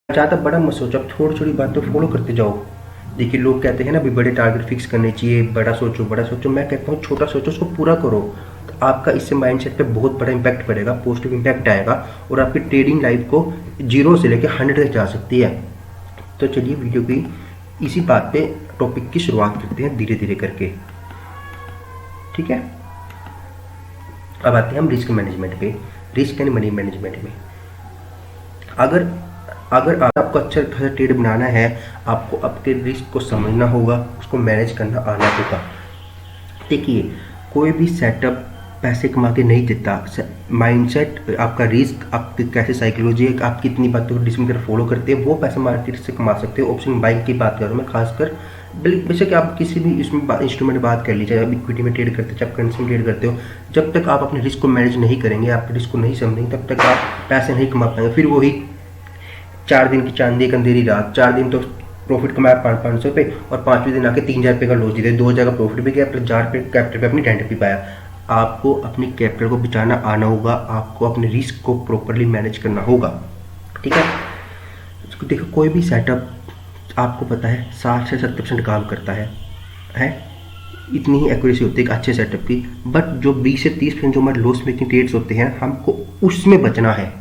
ज़्यादा बड़ा मत सोचो, आप छोटी छोटी बातों को फॉलो करते जाओ। देखिए लोग कहते हैं ना भी बड़े टारगेट फिक्स करने चाहिए, बड़ा सोचो बड़ा सोचो। मैं कहता हूँ छोटा सोचो, उसको पूरा करो। तो आपका इससे माइंडसेट पे बहुत बड़ा इम्पैक्ट पड़ेगा, पॉजिटिव इम्पैक्ट आएगा और आपकी ट्रेडिंग लाइफ को 0 से लेकर 100 तक जा सकती है। तो चलिए वीडियो की इसी बात पे टॉपिक की शुरुआत करते हैं धीरे धीरे करके, ठीक है। अब आते हैं हम रिस्क मैनेजमेंट पे, रिस्क एंड मनी मैनेजमेंट में। अगर आपको अच्छा खासा ट्रेड बनाना है, आपको आपके रिस्क को समझना होगा, उसको मैनेज करना आना होगा। देखिए कोई भी सेटअप पैसे कमा के नहीं देता। माइंडसेट, आपका रिस्क, आपकी कैसे साइकोलॉजी है, आप कितनी बातों को डिसिप्लिन फॉलो करते हैं, वो पैसे मार्केट से कमा सकते हो। ऑप्शन बाइंग की बात कर रहा हूँ मैं खासकर। बेशक आप किसी भी इसमें इंस्ट्रूमेंट बात कर लीजिए, आप इक्विटी में ट्रेड करते हो, चाहे करेंसी में ट्रेड करते हो, जब तक आप अपने रिस्क को मैनेज नहीं करेंगे, आप रिस्क को नहीं समझेंगे, तब तक आप पैसे नहीं कमा पाएंगे। फिर वही 4 दिन की चांदी एक अंधेरी रात, 4 दिन तो प्रॉफिट कमाया 500 रुपये और 5वें दिन आके 3000 रुपये का लॉस दिया, 2000 का प्रॉफिट भी गया, प्लस 1000 रुपये कैपिटल पे अपनी रेंट भी पाया। आपको अपनी कैपिटल को बचाना आना होगा, आपको अपने रिस्क को प्रॉपरली मैनेज करना होगा, ठीक है। देखो कोई भी सेटअप आपको पता है 60 से 70% काम करता है इतनी ही एक्यूरेसी होती है एक अच्छे सेटअप की। बट जो 20 से 30% जो हमारे लॉस मेकिंग ट्रेड्स होते हैं, हमको उसमें बचना है।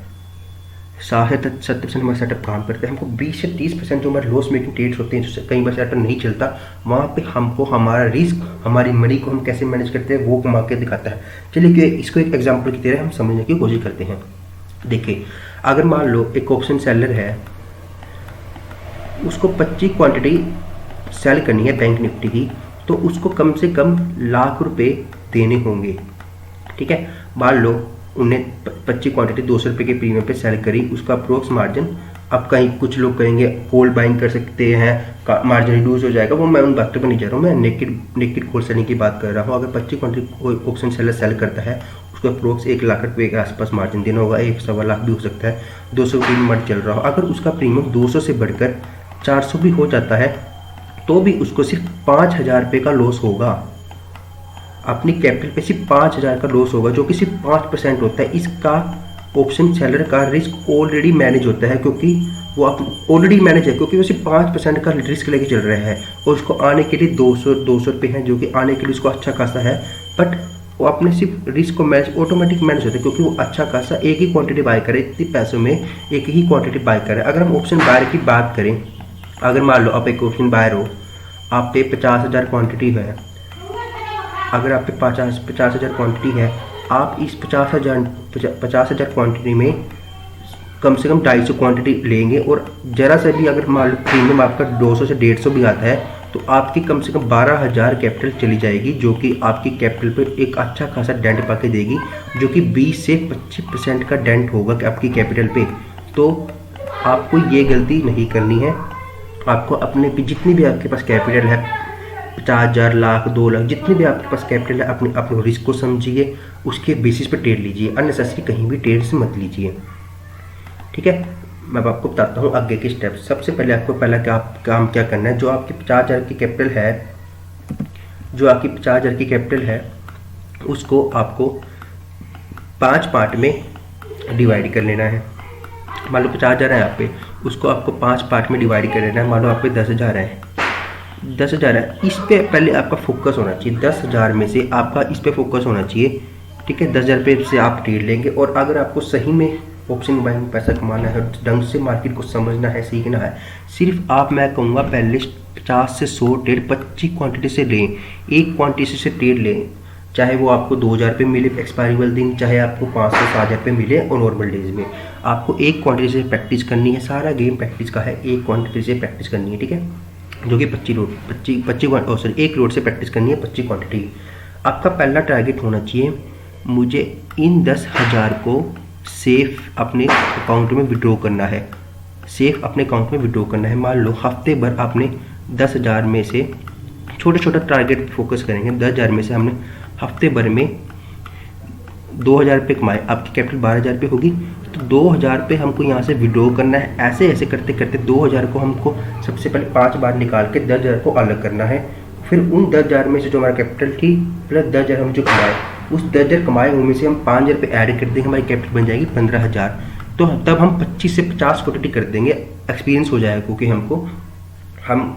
60 से 70% हमारा सेटअप काम करता है, हमको 20 से 30% जो हमारे लॉस मेकिंग ट्रेड्स होते हैं, जिससे कई बार सेटअप नहीं चलता, वहाँ पे हमको हमारा रिस्क, हमारी मनी को हम कैसे मैनेज करते हैं वो कमा के दिखाता है। चलिए इसको एक एग्जांपल की तरह हम समझने की कोशिश करते हैं। देखिए अगर मान लो एक ऑप्शन सेलर है, उसको 25 क्वांटिटी सेल करनी है बैंक निफ्टी की, तो उसको कम से कम लाख रुपए देने होंगे, ठीक है। मान लो उन्हें 25 क्वांटिटी 200 रुपये के प्रीमियम पे सेल करी, उसका अप्रोक्स मार्जिन, अब कहीं कुछ लोग कहेंगे होल्ड बाइंग कर सकते हैं, मार्जिन रिड्यूस हो जाएगा, वो मैं उन बातों पर नहीं जा रहा हूँ, मैं नेकेड होल्ड सेलिंग की बात कर रहा हूँ। अगर 25 क्वांटिटी कोई ऑप्शन सेलर सेल करता है, उसको अप्रोक्स 1 लाख रुपये के आसपास मार्जिन देना होगा, 1-1.25 लाख भी हो सकता है, 200 प्रीमियम चल रहा हो। अगर उसका प्रीमियम 200 से बढ़कर 400 भी हो जाता है, तो भी उसको सिर्फ 5000 रुपये का लॉस होगा। अपनी कैपिटल पे सिर्फ 5000 का लॉस होगा, जो कि सिर्फ 5% होता है। इसका ऑप्शन सेलर का रिस्क ऑलरेडी मैनेज होता है, क्योंकि वो ऑलरेडी मैनेज है, क्योंकि वो सिर्फ 5% का रिस्क लेके चल रहा है और उसको आने के लिए 200 रुपये हैं, जो कि आने के लिए उसको अच्छा खासा है। बट वो अपने सिर्फ रिस्क को मैनेज ऑटोमेटिक मैनेज होता है, क्योंकि वो अच्छा खासा एक ही क्वांटिटी बाय करे, इतने पैसों में एक ही क्वांटिटी बाय करे। अगर हम ऑप्शन बायर की बात करें, अगर मान लो आप एक ऑप्शन बायर हो, आप पे 50,000 क्वांटिटी है, अगर आप पे 50,000 क्वांटिटी है, आप इस 50,000 क्वांटिटी में कम से कम 250 क्वांटिटी लेंगे, और ज़रा से भी अगर मान लो प्रीमियम आपका 200 से 150 भी आता है, तो आपकी कम से कम 12,000 कैपिटल चली जाएगी, जो कि आपकी कैपिटल पर एक अच्छा खासा डेंट पा के देगी, जो कि 20 से 25% का डेंट होगा आपकी कैपिटल पे। तो आपको ये गलती नहीं करनी है। आपको अपने भी जितनी भी आपके पास कैपिटल है, 50,000, लाख, 2 लाख, जितनी भी आपके पास कैपिटल है, अपने रिस्क को समझिए, उसके बेसिस पे ट्रेड लीजिए, अननेसेसरी कहीं भी ट्रेड से मत लीजिए, ठीक है। मैं आपको बताता हूँ आगे के स्टेप। सबसे पहले आपको पहला काम क्या करना है, जो आपकी 50,000 की कैपिटल है, उसको आपको 5 पार्ट में डिवाइड कर लेना है। मान लो 50,000 है आप पे, उसको आपको 5 पार्ट में डिवाइड कर लेना है। मान लो आप पे 10,000 है, 10,000 है, इस पे पहले आपका फोकस होना चाहिए। 10,000 में से आपका इस पे फोकस होना चाहिए, ठीक है। 10,000 रुपये से आप ट्रेड लेंगे, और अगर आपको सही में ऑप्शन बाइंग में पैसा कमाना है, ढंग से मार्केट को समझना है, सीखना है, सिर्फ मैं कहूँगा पहले 50 से 100 ट्रेड 25 क्वांटिटी से लें। एक क्वांटिटी से ट्रेड लें, चाहे वो आपको 2,000 रुपये मिले एक्सपायरी वाले दिन, चाहे आपको 500 से 7,000 रुपये मिले और नॉर्मल डेज में। आपको एक क्वांटिटी से प्रैक्टिस करनी है, सारा गेम प्रैक्टिस का है, एक क्वांटिटी से प्रैक्टिस करनी है, ठीक है, जो कि 1 रोड से प्रैक्टिस करनी है 25 क्वांटिटी। आपका पहला टारगेट होना चाहिए, मुझे इन 10,000 को सेफ अपने अकाउंट में विड्रॉ करना है, सेफ अपने अकाउंट में विड्रॉ करना है। मान लो हफ्ते भर आपने 10,000 में से छोटा टारगेट फोकस करेंगे, 10,000 में से हमने हफ्ते भर में 2,000 रुपये कमाए, आपकी कैपिटल 12,000 रुपये होगी, तो 2,000 रुपये हमको यहाँ से विड्रॉ करना है। ऐसे ऐसे करते करते 2,000 को हमको सबसे पहले 5 बार निकाल के 10,000 को अलग करना है। फिर उन 10,000 में से जो हमारा कैपिटल थी प्लस 10,000 हम जो कमाए, उस 10,000 कमाए उनमें से हम 5,000 रुपये ऐड कर देंगे, हमारी कैपिटल बन जाएगी 15,000। तो तब हम 25 से 50 क्वांटिटी कर देंगे एक्सपीरियंस हो जाएगा, क्योंकि हम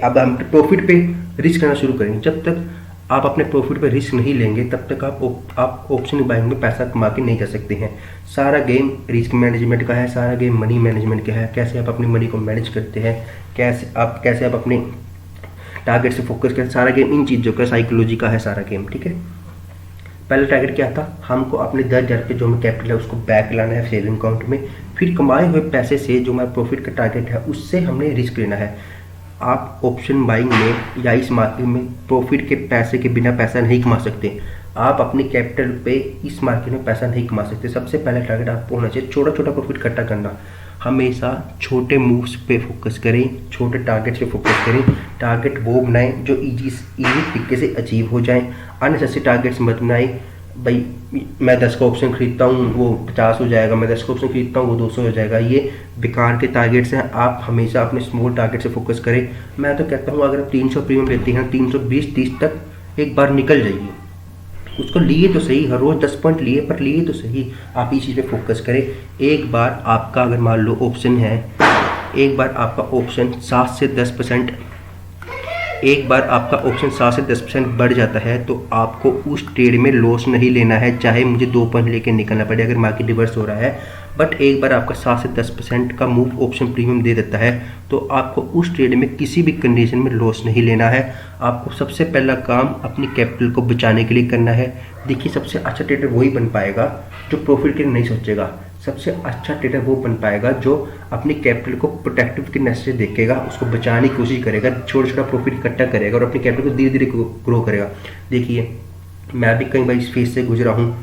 अब प्रॉफिट पे रिस्क करना शुरू करेंगे। जब तक आप अपने प्रॉफिट पे रिस्क नहीं लेंगे तब तक आप ऑप्शन बाइंग में पैसा कमा के नहीं जा सकते हैं। सारा गेम रिस्क मैनेजमेंट का है, सारा गेम मनी मैनेजमेंट का है। कैसे आप अपनी मनी को मैनेज करते हैं, कैसे आप अपने टारगेट से फोकस करें, सारा गेम इन चीज़ों का, साइकोलॉजी का है सारा गेम, ठीक है। पहला टारगेट क्या था, हमको अपने 10,000 रुपये जो हमें कैपिटल है उसको बैक लाना है सेविंग अकाउंट में। फिर कमाए हुए पैसे से जो हमारा प्रॉफिट का टारगेट है उससे हमने रिस्क लेना है। आप ऑप्शन बाइंग में या इस मार्केट में प्रॉफिट के पैसे के बिना पैसा नहीं कमा सकते। आप अपनी कैपिटल पे इस मार्केट में पैसा नहीं कमा सकते। सबसे पहला टारगेट आपको होना चाहिए छोटा छोटा प्रॉफिट इकट्ठा करना। हमेशा छोटे मूव्स पे फोकस करें, छोटे टारगेट्स पे फोकस करें। टारगेट वो बनाएं जो इजी तरीके से अचीव हो जाएं। अननेसेसरी टारगेट्स मत बनाएं। भाई मैं 10 का ऑप्शन खरीदता हूँ वो 50 हो जाएगा, मैं 10 का ऑप्शन खरीदता हूँ वो 200 हो जाएगा, ये बेकार के टारगेट्स हैं। आप हमेशा अपने स्मॉल टारगेट से फोकस करें। मैं तो कहता हूँ अगर आप 300 प्रीमियम लेते हैं 320-30 तक एक बार निकल जाइए। उसको लिए तो सही, हर रोज़ 10 पॉइंट लिए, पर लिए तो सही। आप इस चीज़ पे फोकस करें। एक बार आपका अगर मान लो ऑप्शन है, एक बार आपका ऑप्शन 7 से 10%, एक बार आपका ऑप्शन 7 से 10% बढ़ जाता है तो आपको उस ट्रेड में लॉस नहीं लेना है, चाहे मुझे 2 पॉइंट लेके निकलना पड़े अगर मार्केट रिवर्स हो रहा है। बट एक बार आपका 7 से 10% का मूव ऑप्शन प्रीमियम दे देता है तो आपको उस ट्रेड में किसी भी कंडीशन में लॉस नहीं लेना है। आपको सबसे पहला काम अपनी कैपिटल को बचाने के लिए करना है। देखिए सबसे अच्छा ट्रेडर वही बन पाएगा जो प्रॉफिट के लिए नहीं सोचेगा। सबसे अच्छा ट्रेडर वो बन पाएगा जो अपनी कैपिटल को प्रोटेक्टिव के नजर से देखेगा, उसको बचाने की कोशिश करेगा, छोटा छोटा प्रॉफिट इकट्ठा करेगा और अपनी कैपिटल को धीरे धीरे ग्रो करेगा। देखिए मैं भी कई बार इस फेज से गुजरा हूँ।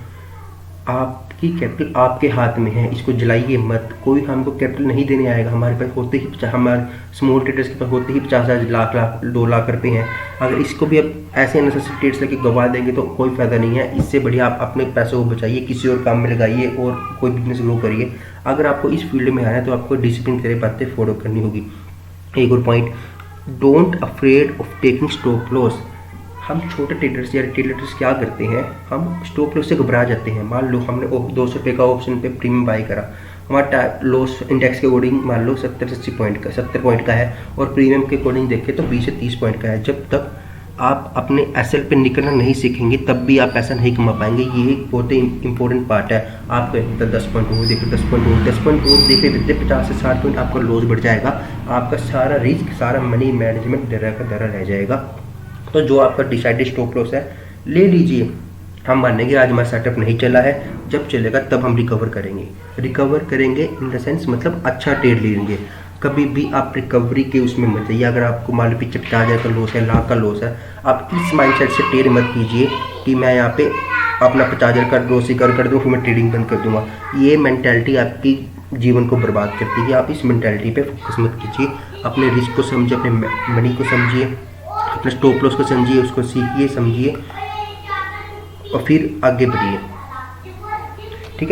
आपकी कैपिटल आपके हाथ में है, इसको जलाइए मत। कोई हमको कैपिटल नहीं देने आएगा। हमारे पास होते ही हमारे स्मॉल ट्रेडर्स के पास होते ही 50,000 लाख 2 लाख रुपए हैं। अगर इसको भी अब ऐसे अननेसेसरी ट्रेड्स लेके गवा देंगे तो कोई फायदा नहीं है। इससे बढ़िया आप अपने पैसों को बचाइए, किसी और काम में लगाइए और कोई बिजनेस ग्रो करिए। अगर आपको इस फील्ड में आना है तो आपको डिसिप्लिन की तरह बातें फॉलो करनी होगी। एक और point, don't afraid of taking stop loss. हम छोटे ट्रेडर्स या ट्रेडर्स क्या करते हैं, हम स्टॉप लॉस से घबरा जाते हैं। मान लो हमने 200 रुपये का ऑप्शन पे प्रीमियम बाई करा, हमारा लॉस इंडेक्स के अकॉर्डिंग मान लो 70-80 पॉइंट का 70 पॉइंट का है और प्रीमियम के अकॉर्डिंग देखें तो 20 से 30 पॉइंट का है। जब तक आप अपने एसएल पे निकलना नहीं सीखेंगे तब भी आप पैसा नहीं कमा पाएंगे। ये एक बहुत ही इंपॉर्टेंट पार्ट है। आप 10 पॉइंट हो देखो, 10 पॉइंट हो, 10 पॉइंट हो देखते देखते 50 से 60 पॉइंट आपका लॉस बढ़ जाएगा। आपका सारा रिस्क, सारा मनी मैनेजमेंट डरा का डरा रह जाएगा। तो जो आपका डिसाइडेड स्टॉप लॉस है ले लीजिए। हम मानेंगे आज हमारा सेटअप नहीं चला है, जब चलेगा तब हम रिकवर करेंगे इन द सेंस मतलब अच्छा ट्रेड लेंगे। कभी भी आप रिकवरी के उसमें मत जाइए। अगर आपको मान लो पीछे 50,000 का लॉस है, लाख का लॉस है, आप इस माइंडसेट से ट्रेड मत कीजिए कि मैं यहाँ पे अपना 50,000 का लॉस रिकवर कर दूँ फिर मैं ट्रेडिंग बंद कर दूंगा। ये मेंटालिटी आपकी जीवन को बर्बाद करती है। आप इस मेंटालिटी पे फोकस मत कीजिए। अपने रिस्क को समझिए, अपने मनी को समझिए, अपने स्टॉप लॉस को समझिए, उसको सीखिए, समझिए और फिर आगे बढ़िए। ठीक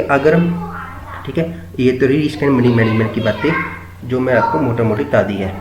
है, ये तो रही रिस्क एंड मनी मैनेजमेंट की बातें जो मैं आपको मोटा मोटी बता दी है।